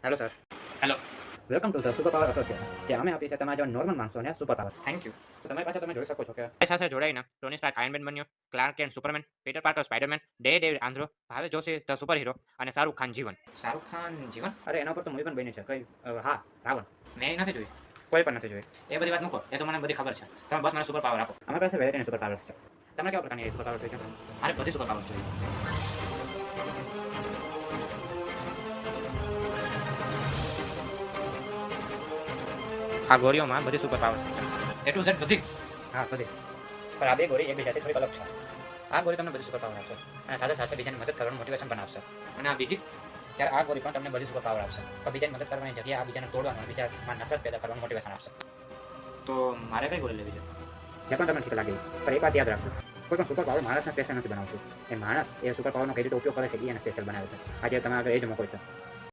Hello sir. Hello. Welcome to the super power association. જે અમે આપીએ છીએ તમારા જેવા નોર્મલ માણસોને સુપર પાવર. Thank you. તો તમારી પાસે તમે જોઈ શકો છો કે એ સાથે જોડાઈને ટોની સ્ટાર્ક આયર્ન મેન બન્યો, Clark Kent Superman, Peter Parker Spiderman, David આંધ્રો, Bhavesh Joshi the super hero અને શાહરૂખ ખાન જીવન. શાહરૂખ ખાન જીવન? અરે એના પર તો મૂવી પણ બની છે કઈ હા રાવણ. મેં એ નથી જોઈ. કોઈ પણ નથી જોઈ. એ બધી વાત મૂકો, એ તો મને બધી ખબર છે. તમે બસ મને સુપર પાવર આપો. અમારી પાસે વેરાયટીની સુપર પાવર્સ છે. તમને કેવા પ્રકારની સુપર પાવર જોઈએ છે? મારે બધી સુપર પાવર જોઈએ. આ ગોળીઓમાં બધી સુપર પાવર છે. એ ટુ ઝેડ બધી. હા બધી. પણ આ બે ગોળી એકબીજાથી થોડી અલગ છે. આ ગોળી તમને બધી સુપર પાવર આપશે અને સાથે સાથે બીજાને મદદ કરવાનું મોટિવેશન પણ આપશે. અને આ બીજી ત્યારે આ ગોળી પણ તમને બધી સુપર પાવર આપશે. પણ બીજાને મદદ કરવાની જગ્યાએ આ બીજાને તોડવાનું અને બીજામાં નફરત પેદા કરવાનું મોટિવેશન આપશે. તો મારે કઈ ગોળી લેવી છે? જે પણ તમને ઠીક લાગે પણ એક વાત યાદ રાખજો, કોઈ પણ સુપર પાવર માણસને સ્પેશિયલ નથી બનાવતું. એ માણસ એ સુપર પાવરનો કઈ રીતે ઉપયોગ કરે છે એ એને સ્પેશિયલ બનાવે છે. આજે તમે આગળ એ જ મોકો છે.